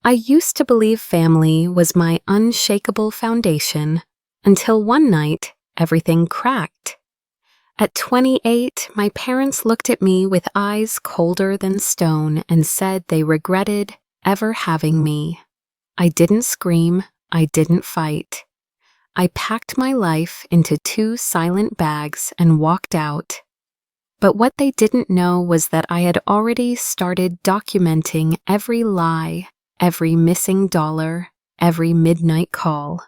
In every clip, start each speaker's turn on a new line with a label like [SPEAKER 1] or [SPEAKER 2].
[SPEAKER 1] I used to believe family was my unshakable foundation until one night everything cracked. At 28, my parents looked at me with eyes colder than stone and said they regretted ever having me. I didn't scream, I didn't fight. I packed my life into 2 silent bags and walked out. But what they didn't know was that I had already started documenting every lie, every missing dollar, every midnight call.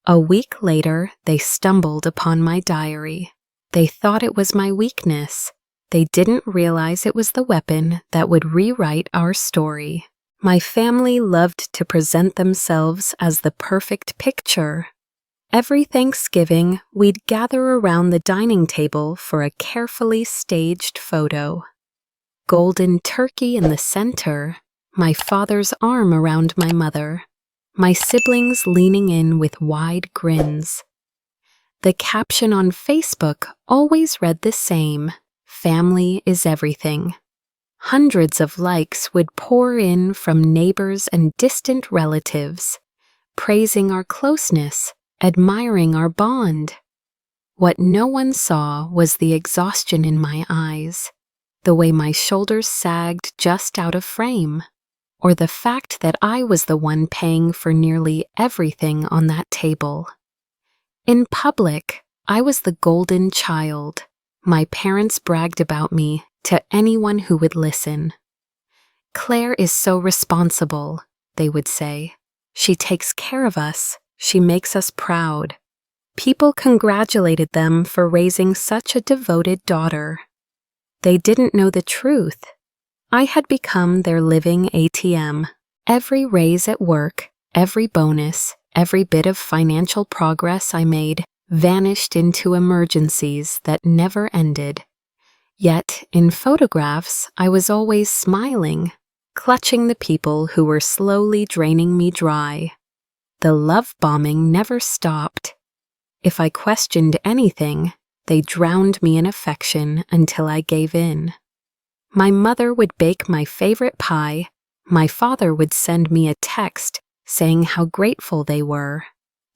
[SPEAKER 1] A week later, they stumbled upon my diary. They thought it was my weakness. They didn't realize it was the weapon that would rewrite our story. My family loved to present themselves as the perfect picture. Every Thanksgiving, we'd gather around the dining table for a carefully staged photo. Golden turkey in the center, my father's arm around my mother, my siblings leaning in with wide grins. The caption on Facebook always read the same: "Family is everything." Hundreds of likes would pour in from neighbors and distant relatives, praising our closeness, admiring our bond. What no one saw was the exhaustion in my eyes, the way my shoulders sagged just out of frame, or the fact that I was the one paying for nearly everything on that table. In public, I was the golden child. My parents bragged about me to anyone who would listen. "Claire is so responsible," they would say. "She takes care of us. She makes us proud." People congratulated them for raising such a devoted daughter. They didn't know the truth. I had become their living ATM. Every raise at work, every bonus, every bit of financial progress I made vanished into emergencies that never ended. Yet, in photographs, I was always smiling, clutching the people who were slowly draining me dry. The love bombing never stopped. If I questioned anything, they drowned me in affection until I gave in. My mother would bake my favorite pie. My father would send me a text saying how grateful they were.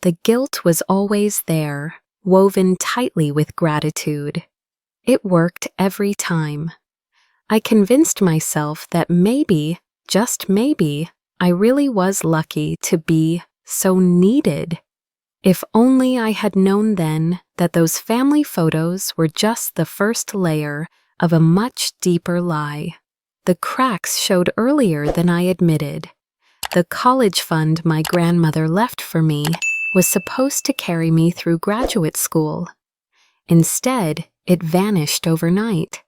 [SPEAKER 1] The guilt was always there, woven tightly with gratitude. It worked every time. I convinced myself that maybe, just maybe, I really was lucky to be so needed. If only I had known then that those family photos were just the first layer of a much deeper lie. The cracks showed earlier than I admitted. The college fund my grandmother left for me was supposed to carry me through graduate school. Instead, it vanished overnight.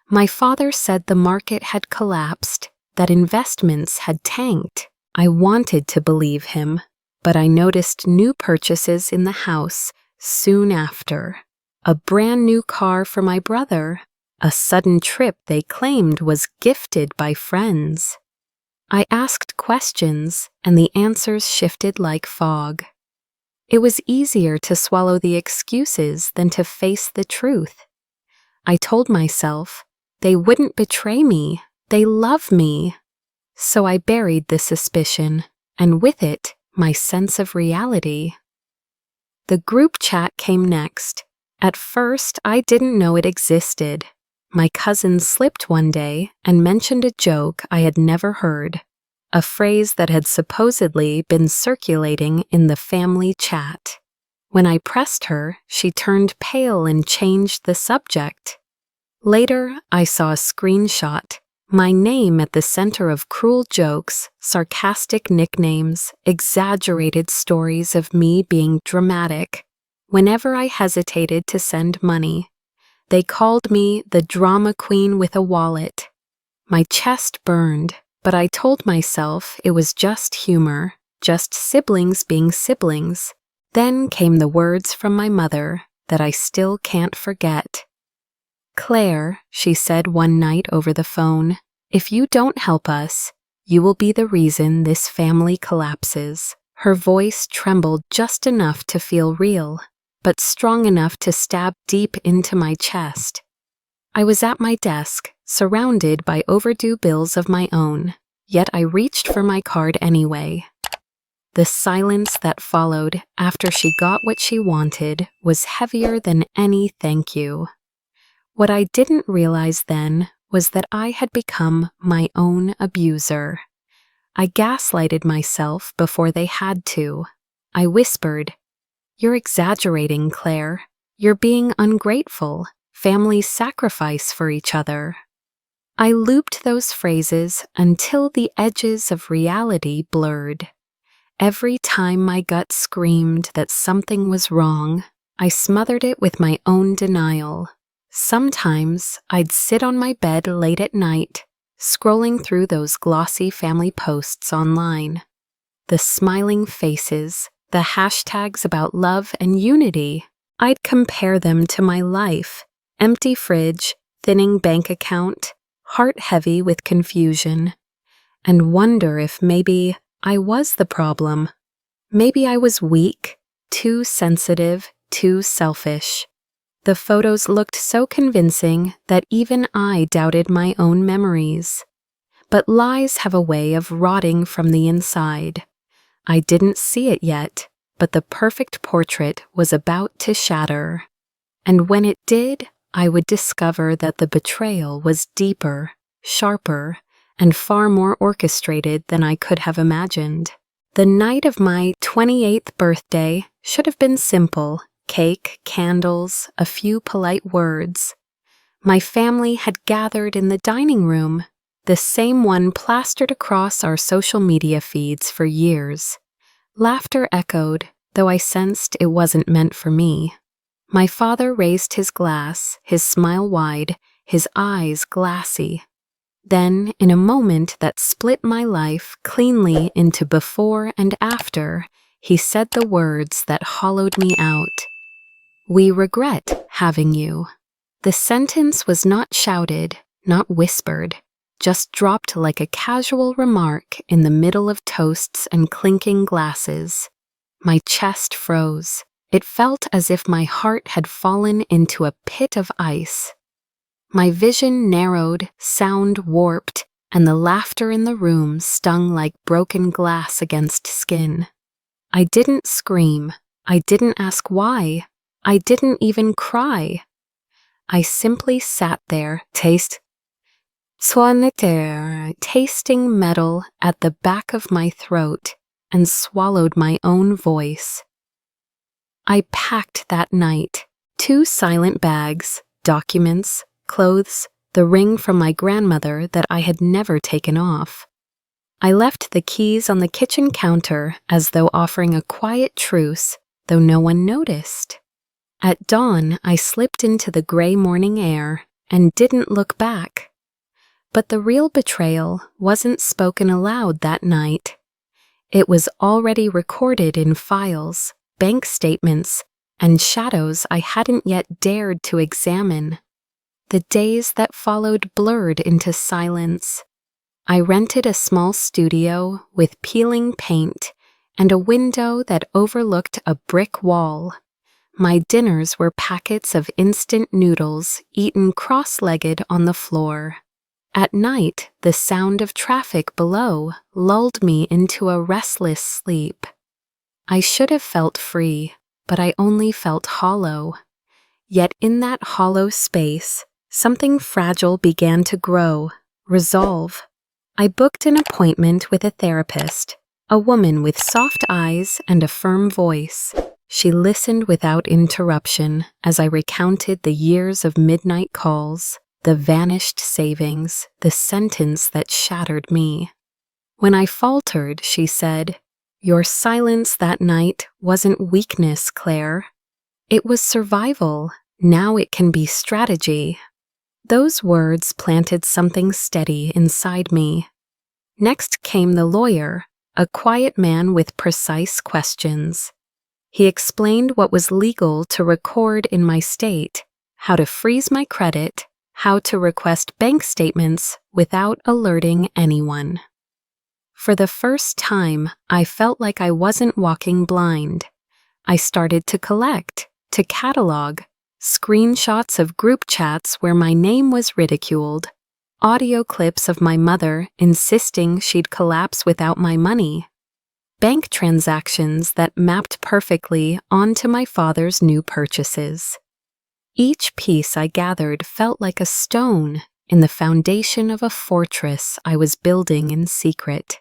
[SPEAKER 1] My father said the market had collapsed, that investments had tanked. I wanted to believe him, but I noticed new purchases in the house soon after. A brand new car for my brother, a sudden trip they claimed was gifted by friends. I asked questions, and the answers shifted like fog. It was easier to swallow the excuses than to face the truth. I told myself, they wouldn't betray me, they love me. So I buried the suspicion, and with it, my sense of reality. The group chat came next. At first, I didn't know it existed. My cousin slipped one day and mentioned a joke I had never heard, a phrase that had supposedly been circulating in the family chat. When I pressed her, she turned pale and changed the subject. Later, I saw a screenshot, my name at the center of cruel jokes, sarcastic nicknames, exaggerated stories of me being dramatic. Whenever I hesitated to send money, they called me the drama queen with a wallet. My chest burned, but I told myself it was just humor, just siblings being siblings. Then came the words from my mother that I still can't forget. "Claire," she said one night over the phone, "if you don't help us, you will be the reason this family collapses." Her voice trembled just enough to feel real, but strong enough to stab deep into my chest. I was at my desk, surrounded by overdue bills of my own, yet I reached for my card anyway. The silence that followed after she got what she wanted was heavier than any thank you. What I didn't realize then was that I had become my own abuser. I gaslighted myself before they had to. I whispered, "You're exaggerating, Claire. You're being ungrateful. Families sacrifice for each other." I looped those phrases until the edges of reality blurred. Every time my gut screamed that something was wrong, I smothered it with my own denial. Sometimes I'd sit on my bed late at night, scrolling through those glossy family posts online. The smiling faces, the hashtags about love and unity, I'd compare them to my life: empty fridge, thinning bank account, heart heavy with confusion, and wonder if maybe I was the problem. Maybe I was weak, too sensitive, too selfish. The photos looked so convincing that even I doubted my own memories. But lies have a way of rotting from the inside. I didn't see it yet, but the perfect portrait was about to shatter. And when it did, I would discover that the betrayal was deeper, sharper, and far more orchestrated than I could have imagined. The night of my 28th birthday should have been simple: cake, candles, a few polite words. My family had gathered in the dining room, the same one plastered across our social media feeds for years. Laughter echoed, though I sensed it wasn't meant for me. My father raised his glass, his smile wide, his eyes glassy. Then, in a moment that split my life cleanly into before and after, he said the words that hollowed me out. "We regret having you." The sentence was not shouted, not whispered, just dropped like a casual remark in the middle of toasts and clinking glasses. My chest froze. It felt as if my heart had fallen into a pit of ice. My vision narrowed, sound warped, and the laughter in the room stung like broken glass against skin. I didn't scream. I didn't ask why. I didn't even cry. I simply sat there, tasting metal at the back of my throat, and swallowed my own voice. I packed that night: 2 silent bags, documents, clothes, the ring from my grandmother that I had never taken off. I left the keys on the kitchen counter as though offering a quiet truce, though no one noticed. At dawn, I slipped into the gray morning air and didn't look back. But the real betrayal wasn't spoken aloud that night. It was already recorded in files, bank statements, and shadows I hadn't yet dared to examine. The days that followed blurred into silence. I rented a small studio with peeling paint and a window that overlooked a brick wall. My dinners were packets of instant noodles eaten cross-legged on the floor. At night, the sound of traffic below lulled me into a restless sleep. I should have felt free, but I only felt hollow. Yet in that hollow space, something fragile began to grow, resolve. I booked an appointment with a therapist, a woman with soft eyes and a firm voice. She listened without interruption as I recounted the years of midnight calls, the vanished savings, the sentence that shattered me. When I faltered, she said, "Your silence that night wasn't weakness, Claire. It was survival. Now it can be strategy." Those words planted something steady inside me. Next came the lawyer, a quiet man with precise questions. He explained what was legal to record in my state, how to freeze my credit, how to request bank statements without alerting anyone. For the first time, I felt like I wasn't walking blind. I started to collect, to catalog, screenshots of group chats where my name was ridiculed, audio clips of my mother insisting she'd collapse without my money, bank transactions that mapped perfectly onto my father's new purchases. Each piece I gathered felt like a stone in the foundation of a fortress I was building in secret.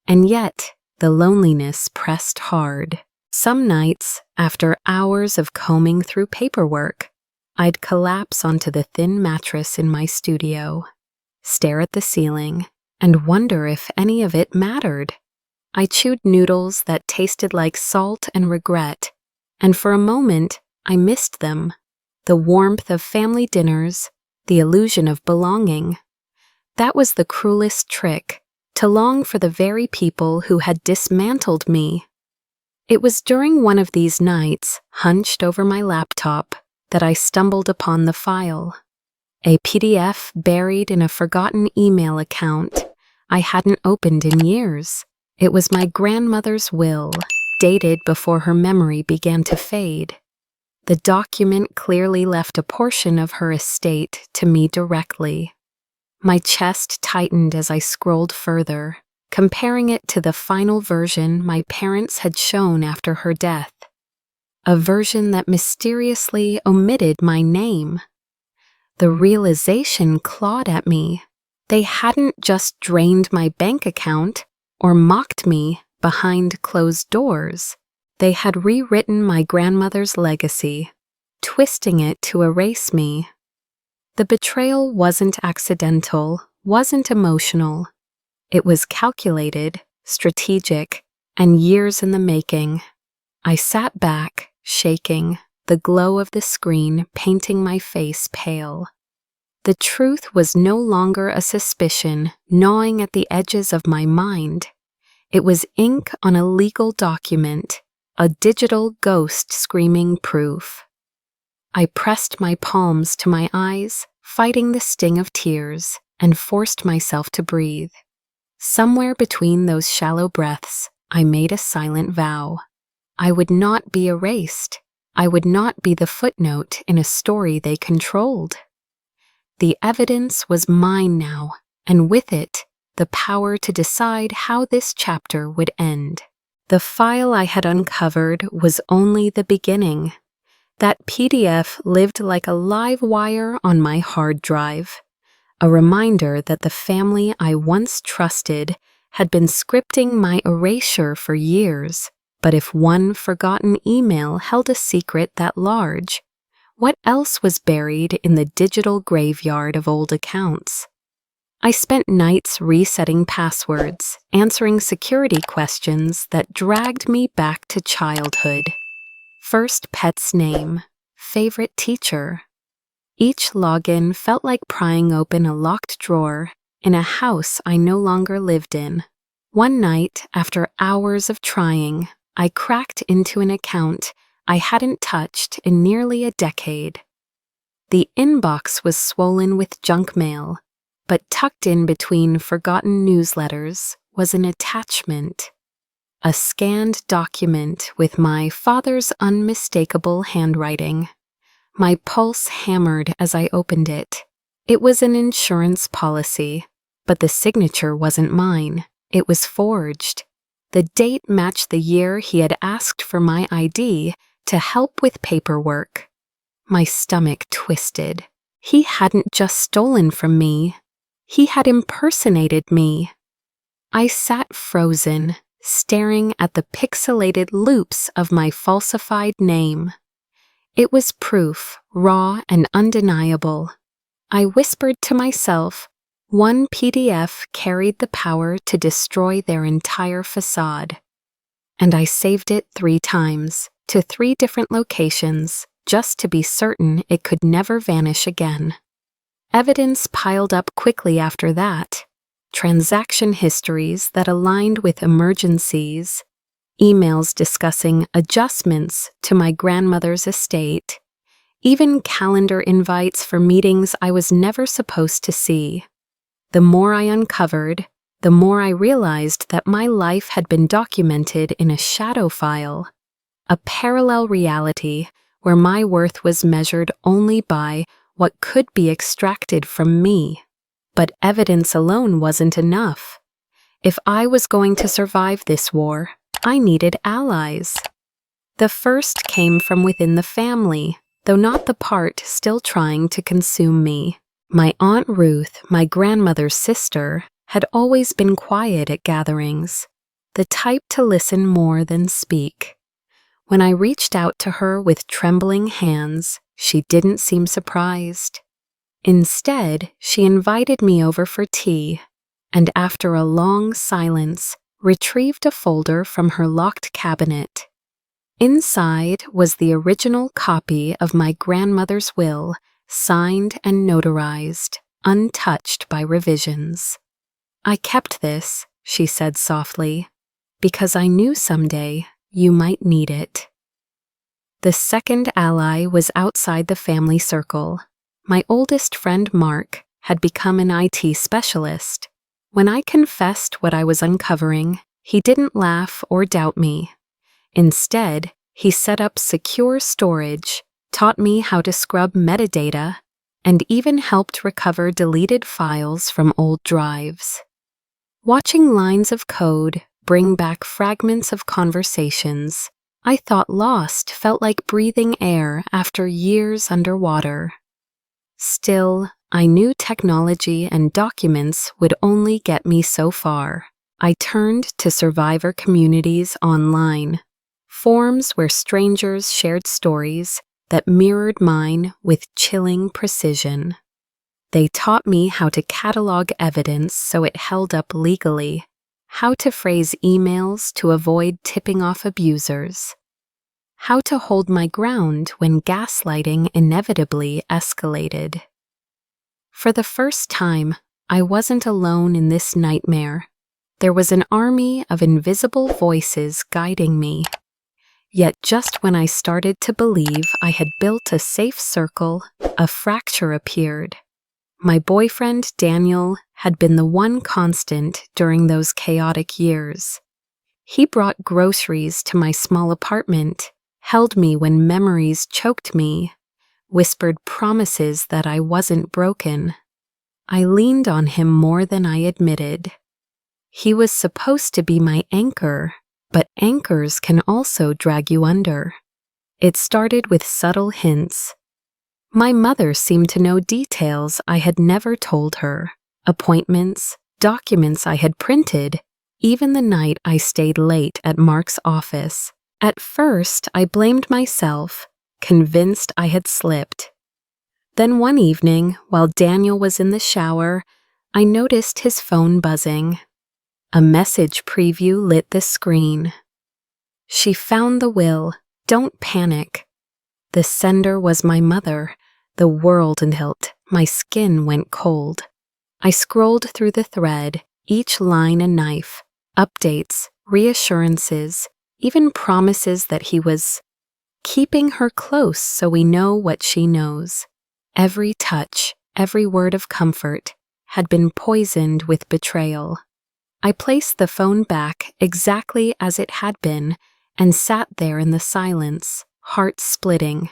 [SPEAKER 1] And yet, the loneliness pressed hard. Some nights, after hours of combing through paperwork, I'd collapse onto the thin mattress in my studio, stare at the ceiling, and wonder if any of it mattered. I chewed noodles that tasted like salt and regret, and for a moment, I missed them. The warmth of family dinners, the illusion of belonging. That was the cruelest trick, to long for the very people who had dismantled me. It was during one of these nights, hunched over my laptop, that I stumbled upon the file. A PDF buried in a forgotten email account I hadn't opened in years. It was my grandmother's will, dated before her memory began to fade. The document clearly left a portion of her estate to me directly. My chest tightened as I scrolled further, comparing it to the final version my parents had shown after her death. A version that mysteriously omitted my name. The realization clawed at me. They hadn't just drained my bank account or mocked me behind closed doors. They had rewritten my grandmother's legacy, twisting it to erase me. The betrayal wasn't accidental, wasn't emotional. It was calculated, strategic, and years in the making. I sat back, shaking, the glow of the screen painting my face pale. The truth was no longer a suspicion gnawing at the edges of my mind. It was ink on a legal document, a digital ghost screaming proof. I pressed my palms to my eyes, fighting the sting of tears, and forced myself to breathe. Somewhere between those shallow breaths, I made a silent vow. I would not be erased. I would not be the footnote in a story they controlled. The evidence was mine now, and with it, the power to decide how this chapter would end. The file I had uncovered was only the beginning. That PDF lived like a live wire on my hard drive, a reminder that the family I once trusted had been scripting my erasure for years. But if one forgotten email held a secret that large, what else was buried in the digital graveyard of old accounts? I spent nights resetting passwords, answering security questions that dragged me back to childhood. First pet's name, favorite teacher. Each login felt like prying open a locked drawer in a house I no longer lived in. One night, after hours of trying, I cracked into an account I hadn't touched in nearly a decade. The inbox was swollen with junk mail, but tucked in between forgotten newsletters was an attachment. A scanned document with my father's unmistakable handwriting. My pulse hammered as I opened it. It was an insurance policy, but the signature wasn't mine. It was forged. The date matched the year he had asked for my ID to help with paperwork. My stomach twisted. He hadn't just stolen from me. He had impersonated me. I sat frozen, staring at the pixelated loops of my falsified name. It was proof, raw and undeniable. I whispered to myself, one PDF carried the power to destroy their entire facade. And I saved it 3 times, to 3 different locations, just to be certain it could never vanish again. Evidence piled up quickly after that. Transaction histories that aligned with emergencies, emails discussing adjustments to my grandmother's estate, even calendar invites for meetings I was never supposed to see. The more I uncovered, the more I realized that my life had been documented in a shadow file, a parallel reality where my worth was measured only by what could be extracted from me. But evidence alone wasn't enough. If I was going to survive this war, I needed allies. The first came from within the family, though not the part still trying to consume me. My Aunt Ruth, my grandmother's sister, had always been quiet at gatherings, the type to listen more than speak. When I reached out to her with trembling hands, she didn't seem surprised. Instead, she invited me over for tea, and after a long silence, retrieved a folder from her locked cabinet. Inside was the original copy of my grandmother's will, signed and notarized, untouched by revisions. "I kept this," she said softly, "because I knew someday you might need it." The second ally was outside the family circle. My oldest friend, Mark, had become an IT specialist. When I confessed what I was uncovering, he didn't laugh or doubt me. Instead, he set up secure storage, taught me how to scrub metadata, and even helped recover deleted files from old drives. Watching lines of code bring back fragments of conversations I thought lost felt like breathing air after years underwater. Still, I knew technology and documents would only get me so far. I turned to survivor communities online, forums where strangers shared stories that mirrored mine with chilling precision. They taught me how to catalog evidence so it held up legally, how to phrase emails to avoid tipping off abusers, how to hold my ground when gaslighting inevitably escalated. For the first time, I wasn't alone in this nightmare. There was an army of invisible voices guiding me. Yet just when I started to believe I had built a safe circle, a fracture appeared. My boyfriend, Daniel, had been the one constant during those chaotic years. He brought groceries to my small apartment, held me when memories choked me, whispered promises that I wasn't broken. I leaned on him more than I admitted. He was supposed to be my anchor, but anchors can also drag you under. It started with subtle hints. My mother seemed to know details I had never told her, appointments, documents I had printed, even the night I stayed late at Mark's office. At first, I blamed myself, convinced I had slipped. Then one evening, while Daniel was in the shower, I noticed his phone buzzing. A message preview lit the screen. "She found the will. Don't panic." The sender was my mother. The world knelt. My skin went cold. I scrolled through the thread, each line a knife. Updates, reassurances, even promises that he was keeping her close so we know what she knows. Every touch, every word of comfort, had been poisoned with betrayal. I placed the phone back exactly as it had been and sat there in the silence, heart splitting.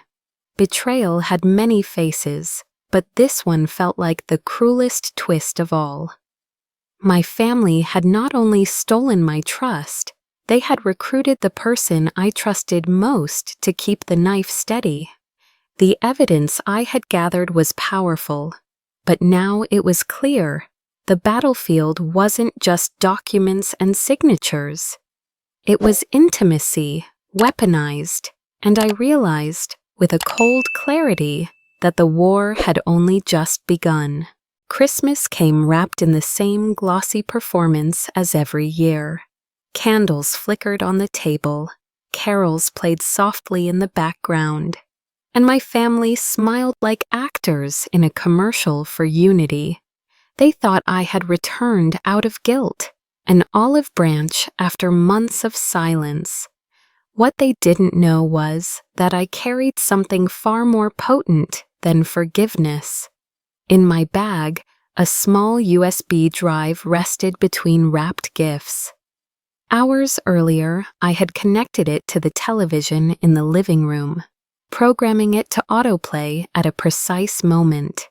[SPEAKER 1] Betrayal had many faces, but this one felt like the cruelest twist of all. My family had not only stolen my trust, they had recruited the person I trusted most to keep the knife steady. The evidence I had gathered was powerful, but now it was clear the battlefield wasn't just documents and signatures. It was intimacy, weaponized, and I realized, with a cold clarity, that the war had only just begun. Christmas came wrapped in the same glossy performance as every year. Candles flickered on the table, carols played softly in the background, and my family smiled like actors in a commercial for unity. They thought I had returned out of guilt, an olive branch after months of silence. What they didn't know was that I carried something far more potent than forgiveness. In my bag, a small USB drive rested between wrapped gifts. Hours earlier, I had connected it to the television in the living room, programming it to autoplay at a precise moment.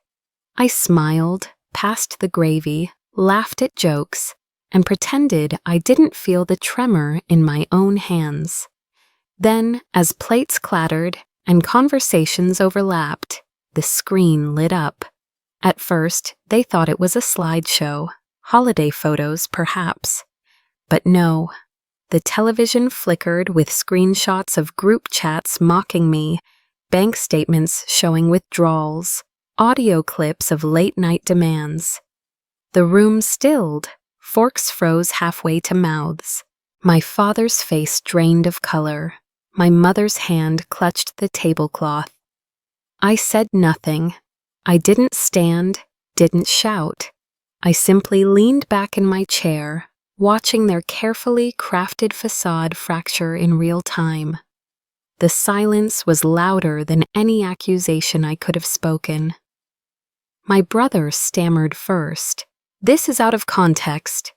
[SPEAKER 1] I smiled, passed the gravy, laughed at jokes, and pretended I didn't feel the tremor in my own hands. Then, as plates clattered and conversations overlapped, the screen lit up. At first, they thought it was a slideshow, holiday photos perhaps. But no, the television flickered with screenshots of group chats mocking me, bank statements showing withdrawals, audio clips of late-night demands. The room stilled, forks froze halfway to mouths. My father's face drained of color. My mother's hand clutched the tablecloth. I said nothing. I didn't stand, didn't shout. I simply leaned back in my chair, watching their carefully crafted facade fracture in real time. The silence was louder than any accusation I could have spoken. My brother stammered first. "This is out of context."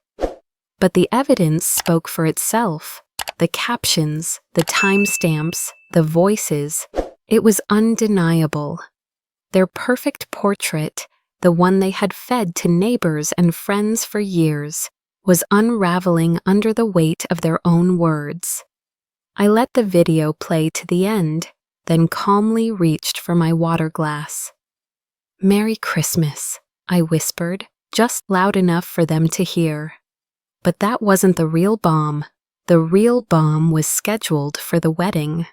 [SPEAKER 1] But the evidence spoke for itself. The captions, the timestamps, the voices. It was undeniable. Their perfect portrait, the one they had fed to neighbors and friends for years, was unraveling under the weight of their own words. I let the video play to the end, then calmly reached for my water glass. "Merry Christmas," I whispered, just loud enough for them to hear. But that wasn't the real bomb. The real bomb was scheduled for the wedding.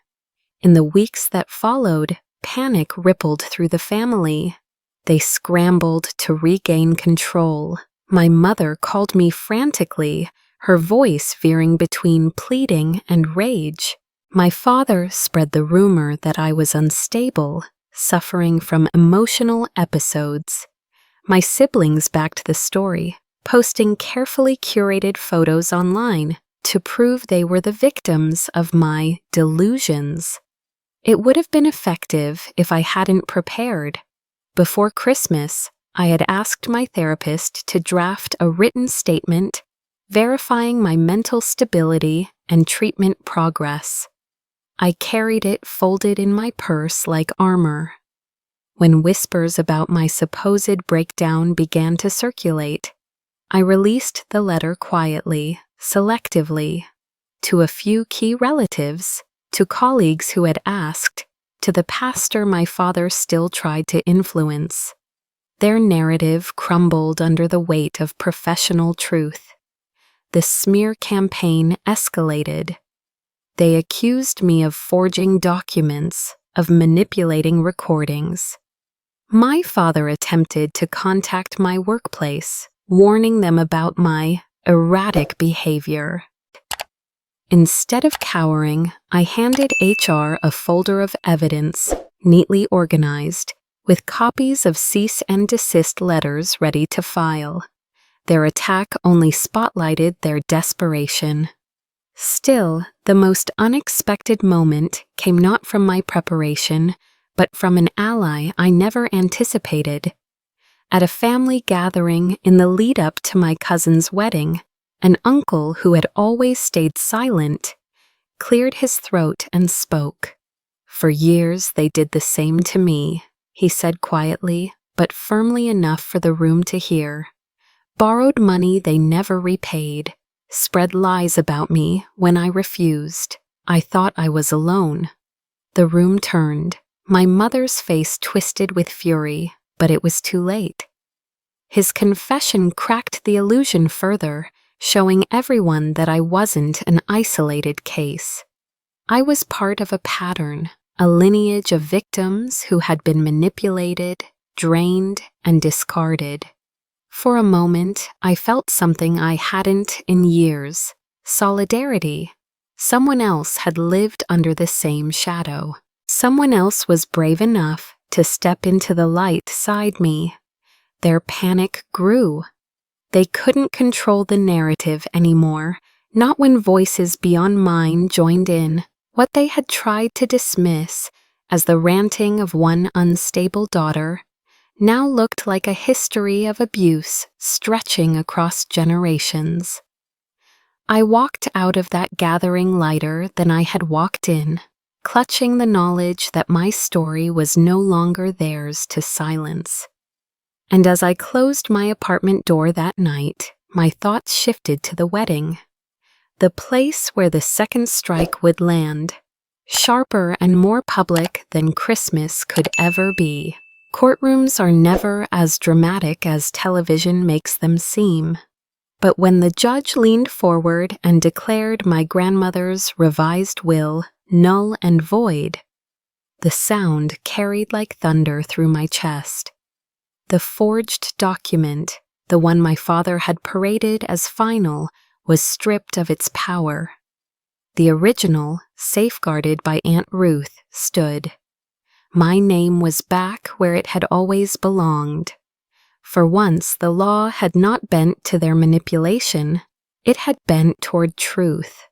[SPEAKER 1] In the weeks that followed, panic rippled through the family. They scrambled to regain control. My mother called me frantically, her voice veering between pleading and rage. My father spread the rumor that I was unstable, suffering from emotional episodes. My siblings backed the story, posting carefully curated photos online to prove they were the victims of my delusions. It would have been effective if I hadn't prepared. Before Christmas, I had asked my therapist to draft a written statement verifying my mental stability and treatment progress. I carried it folded in my purse like armor. When whispers about my supposed breakdown began to circulate, I released the letter quietly, selectively, to a few key relatives, to colleagues who had asked, to the pastor my father still tried to influence. Their narrative crumbled under the weight of professional truth. The smear campaign escalated. They accused me of forging documents, of manipulating recordings. My father attempted to contact my workplace, warning them about my erratic behavior. Instead of cowering, I handed HR a folder of evidence, neatly organized, with copies of cease and desist letters ready to file. Their attack only spotlighted their desperation. Still, the most unexpected moment came not from my preparation, but from an ally I never anticipated. At a family gathering in the lead-up to my cousin's wedding, an uncle who had always stayed silent cleared his throat and spoke. "For years they did the same to me," he said quietly, but firmly enough for the room to hear. "Borrowed money they never repaid, spread lies about me when I refused. I thought I was alone." The room turned. My mother's face twisted with fury, but it was too late. His confession cracked the illusion further, showing everyone that I wasn't an isolated case. I was part of a pattern, a lineage of victims who had been manipulated, drained, and discarded. For a moment, I felt something I hadn't in years: solidarity. Someone else had lived under the same shadow. Someone else was brave enough to step into the light beside me. Their panic grew. They couldn't control the narrative anymore, not when voices beyond mine joined in. What they had tried to dismiss as the ranting of one unstable daughter now looked like a history of abuse stretching across generations. I walked out of that gathering lighter than I had walked in, clutching the knowledge that my story was no longer theirs to silence. And as I closed my apartment door that night, my thoughts shifted to the wedding. The place where the second strike would land, sharper and more public than Christmas could ever be. Courtrooms are never as dramatic as television makes them seem. But when the judge leaned forward and declared my grandmother's revised will null and void, the sound carried like thunder through my chest. The forged document, the one my father had paraded as final, was stripped of its power. The original, safeguarded by Aunt Ruth, stood. My name was back where it had always belonged. For once, the law had not bent to their manipulation, it had bent toward truth.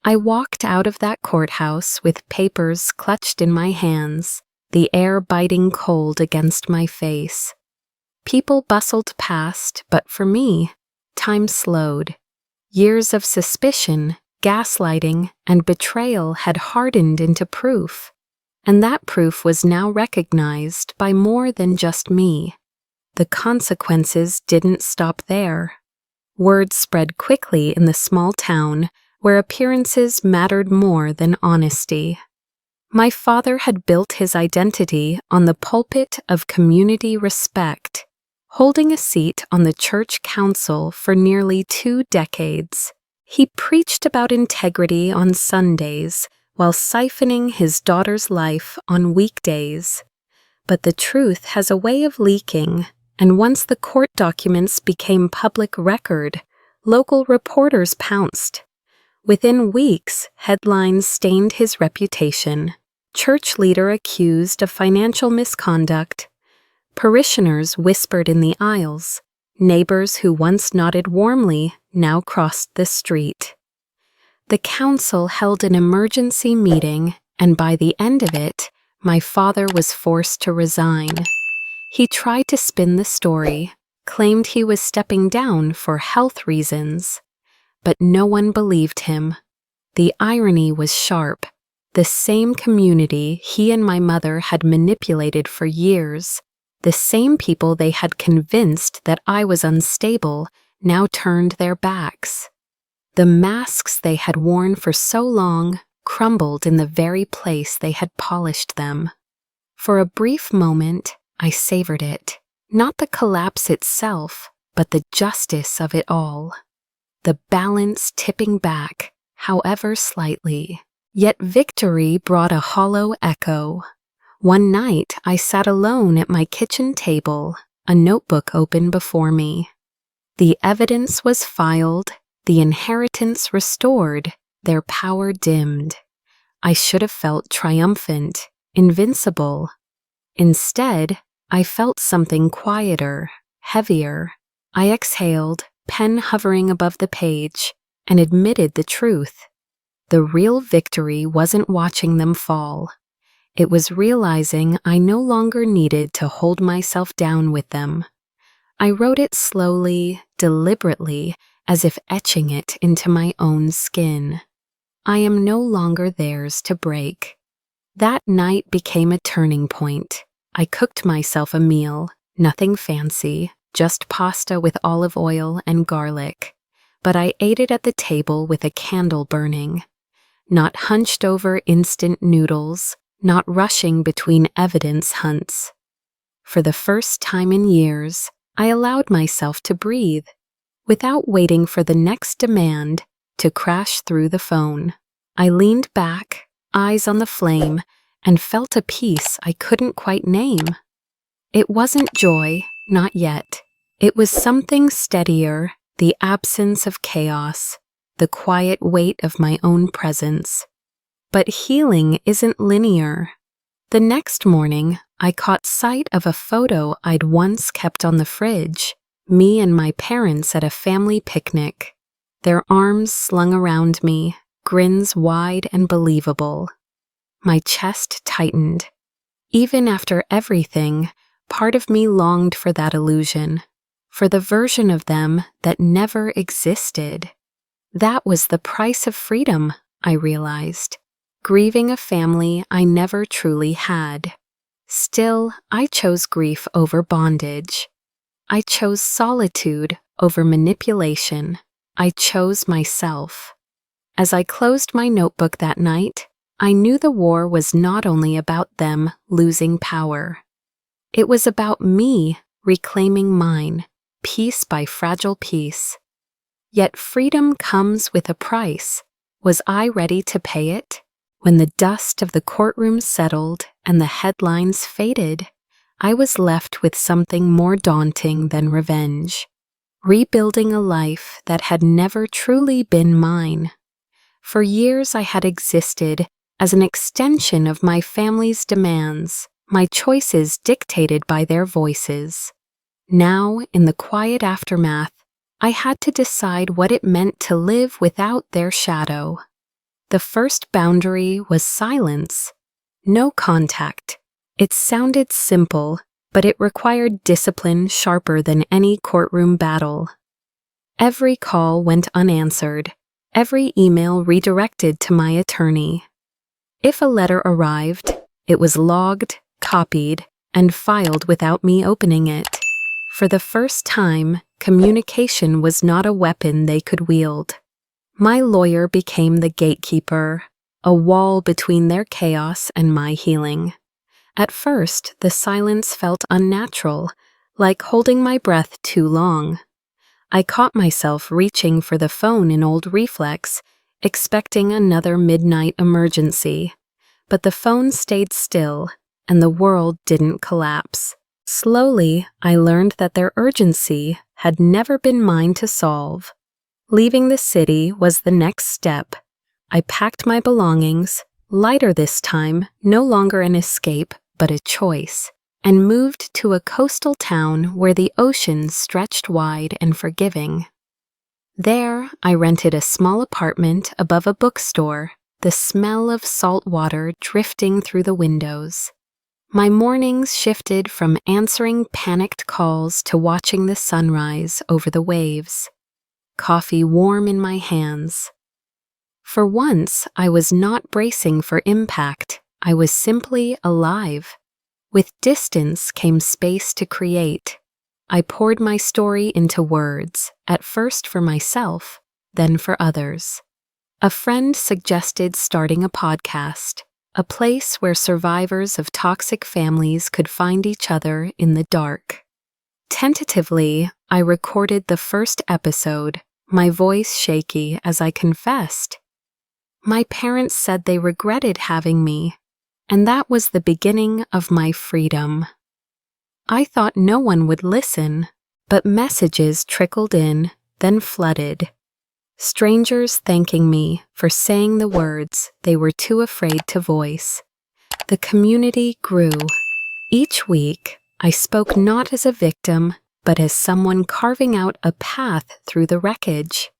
[SPEAKER 1] I walked out of that courthouse with papers clutched in my hands, the air biting cold against my face. People bustled past, but for me, time slowed. Years of suspicion, gaslighting, and betrayal had hardened into proof, and that proof was now recognized by more than just me. The consequences didn't stop there. Word spread quickly in the small town where appearances mattered more than honesty. My father had built his identity on the pulpit of community respect, holding a seat on the church council for nearly 2 decades. He preached about integrity on Sundays while siphoning his daughter's life on weekdays. But the truth has a way of leaking, and once the court documents became public record, local reporters pounced. Within weeks, headlines stained his reputation. Church leader accused of financial misconduct. Parishioners whispered in the aisles. Neighbors who once nodded warmly now crossed the street. The council held an emergency meeting, and by the end of it, my father was forced to resign. He tried to spin the story, claimed he was stepping down for health reasons, but no one believed him. The irony was sharp. The same community he and my mother had manipulated for years, the same people they had convinced that I was unstable, now turned their backs. The masks they had worn for so long crumbled in the very place they had polished them. For a brief moment, I savored it, not the collapse itself, but the justice of it all. The balance tipping back, however slightly. Yet victory brought a hollow echo. One night I sat alone at my kitchen table, a notebook open before me. The evidence was filed, the inheritance restored, their power dimmed. I should have felt triumphant, invincible. Instead, I felt something quieter, heavier. I exhaled, pen hovering above the page, and admitted the truth. The real victory wasn't watching them fall. It was realizing I no longer needed to hold myself down with them. I wrote it slowly, deliberately, as if etching it into my own skin. I am no longer theirs to break. That night became a turning point. I cooked myself a meal, nothing fancy, just pasta with olive oil and garlic. But I ate it at the table with a candle burning. Not hunched over instant noodles, not rushing between evidence hunts. For the first time in years, I allowed myself to breathe, without waiting for the next demand to crash through the phone. I leaned back, eyes on the flame, and felt a peace I couldn't quite name. It wasn't joy, not yet. It was something steadier, the absence of chaos, the quiet weight of my own presence. But healing isn't linear. The next morning, I caught sight of a photo I'd once kept on the fridge, me and my parents at a family picnic. Their arms slung around me, grins wide and believable. My chest tightened. Even after everything, part of me longed for that illusion, for the version of them that never existed. That was the price of freedom, I realized, grieving a family I never truly had. Still, I chose grief over bondage. I chose solitude over manipulation. I chose myself. As I closed my notebook that night, I knew the war was not only about them losing power. It was about me reclaiming mine, piece by fragile piece. Yet freedom comes with a price. Was I ready to pay it? When the dust of the courtroom settled and the headlines faded, I was left with something more daunting than revenge. Rebuilding a life that had never truly been mine. For years I had existed as an extension of my family's demands, my choices dictated by their voices. Now, in the quiet aftermath, I had to decide what it meant to live without their shadow. The first boundary was silence. No contact. It sounded simple, but it required discipline sharper than any courtroom battle. Every call went unanswered, every email redirected to my attorney. If a letter arrived, it was logged, copied, and filed without me opening it. For the first time, communication was not a weapon they could wield. My lawyer became the gatekeeper, a wall between their chaos and my healing. At first, the silence felt unnatural, like holding my breath too long. I caught myself reaching for the phone in old reflex, expecting another midnight emergency. But the phone stayed still, and the world didn't collapse. Slowly, I learned that their urgency had never been mine to solve. Leaving the city was the next step. I packed my belongings, lighter this time, no longer an escape, but a choice, and moved to a coastal town where the ocean stretched wide and forgiving. There, I rented a small apartment above a bookstore, the smell of salt water drifting through the windows. My mornings shifted from answering panicked calls to watching the sunrise over the waves. Coffee warm in my hands. For once, I was not bracing for impact. I was simply alive. With distance came space to create. I poured my story into words, at first for myself, then for others. A friend suggested starting a podcast, a place where survivors of toxic families could find each other in the dark. Tentatively, I recorded the first episode, my voice shaky as I confessed. My parents said they regretted having me, and that was the beginning of my freedom. I thought no one would listen, but messages trickled in, then flooded. Strangers thanking me for saying the words they were too afraid to voice. The community grew. Each week, I spoke not as a victim, but as someone carving out a path through the wreckage.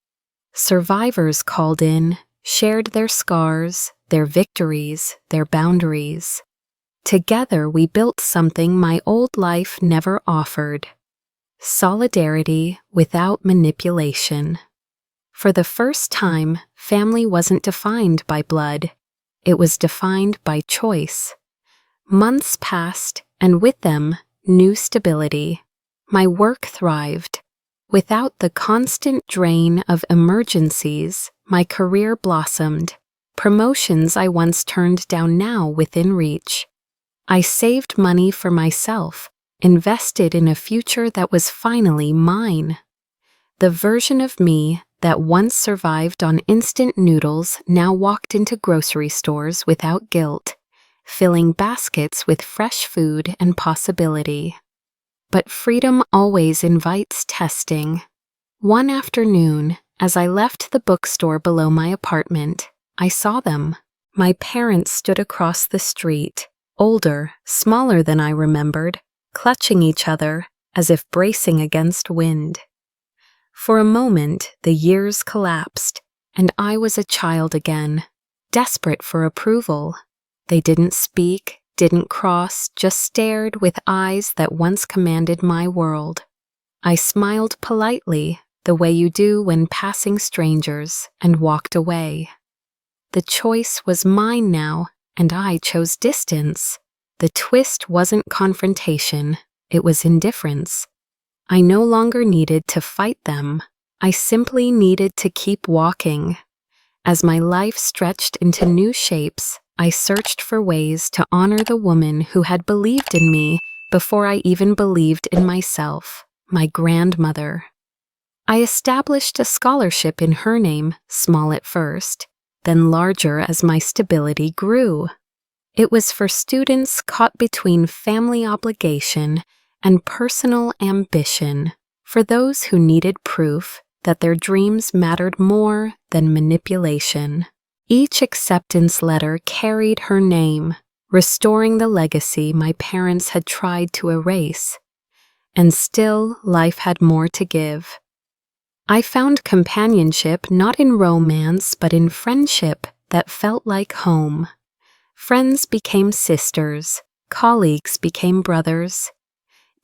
[SPEAKER 1] Survivors called in, shared their scars, their victories, their boundaries. Together we built something my old life never offered. Solidarity without manipulation. For the first time, family wasn't defined by blood. It was defined by choice. Months passed, and with them, new stability. My work thrived. Without the constant drain of emergencies, my career blossomed. Promotions I once turned down now within reach. I saved money for myself, invested in a future that was finally mine. The version of me that once survived on instant noodles now walked into grocery stores without guilt, filling baskets with fresh food and possibility. But freedom always invites testing. One afternoon, as I left the bookstore below my apartment, I saw them. My parents stood across the street, older, smaller than I remembered, clutching each other as if bracing against wind. For a moment, the years collapsed, and I was a child again, desperate for approval. They didn't speak, didn't cross, just stared with eyes that once commanded my world. I smiled politely, the way you do when passing strangers, and walked away. The choice was mine now, and I chose distance. The twist wasn't confrontation, it was indifference. I no longer needed to fight them. I simply needed to keep walking. As my life stretched into new shapes, I searched for ways to honor the woman who had believed in me before I even believed in myself, my grandmother. I established a scholarship in her name, small at first, then larger as my stability grew. It was for students caught between family obligation and personal ambition, for those who needed proof that their dreams mattered more than manipulation. Each acceptance letter carried her name, restoring the legacy my parents had tried to erase. And still, life had more to give. I found companionship not in romance but in friendship that felt like home. Friends became sisters, colleagues became brothers.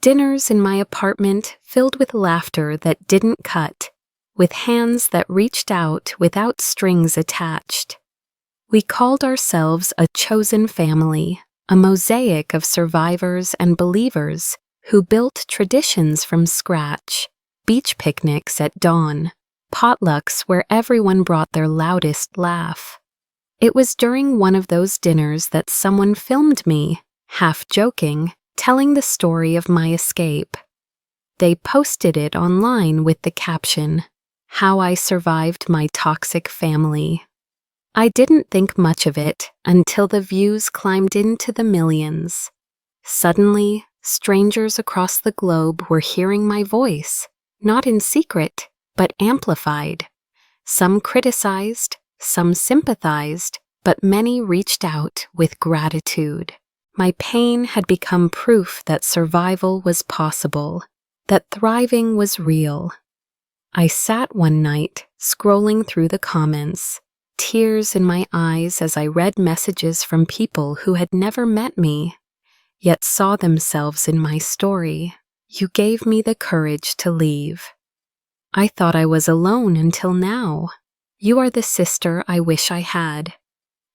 [SPEAKER 1] Dinners in my apartment filled with laughter that didn't cut, with hands that reached out without strings attached. We called ourselves a chosen family, a mosaic of survivors and believers who built traditions from scratch, beach picnics at dawn, potlucks where everyone brought their loudest laugh. It was during one of those dinners that someone filmed me, half joking, telling the story of my escape. They posted it online with the caption, "How I Survived My Toxic Family." I didn't think much of it until the views climbed into the millions. Suddenly, strangers across the globe were hearing my voice, not in secret, but amplified. Some criticized, some sympathized, but many reached out with gratitude. My pain had become proof that survival was possible, that thriving was real. I sat one night, scrolling through the comments, tears in my eyes as I read messages from people who had never met me, yet saw themselves in my story. You gave me the courage to leave. I thought I was alone until now. You are the sister I wish I had.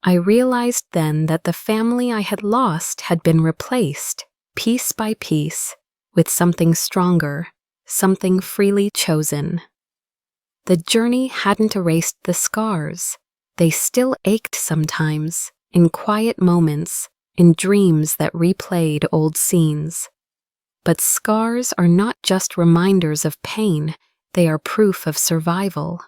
[SPEAKER 1] I realized then that the family I had lost had been replaced, piece by piece, with something stronger, something freely chosen. The journey hadn't erased the scars. They still ached sometimes, in quiet moments, in dreams that replayed old scenes. But scars are not just reminders of pain, they are proof of survival.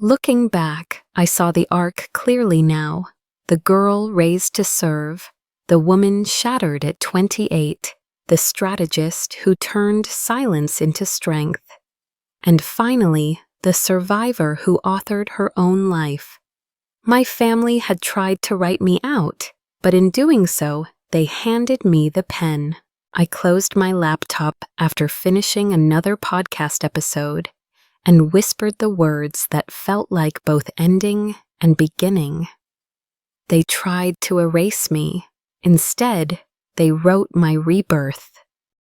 [SPEAKER 1] Looking back, I saw the arc clearly now. The girl raised to serve, the woman shattered at 28, the strategist who turned silence into strength, and finally, the survivor who authored her own life. My family had tried to write me out, but in doing so, they handed me the pen. I closed my laptop after finishing another podcast episode and whispered the words that felt like both ending and beginning. They tried to erase me. Instead, they wrote my rebirth.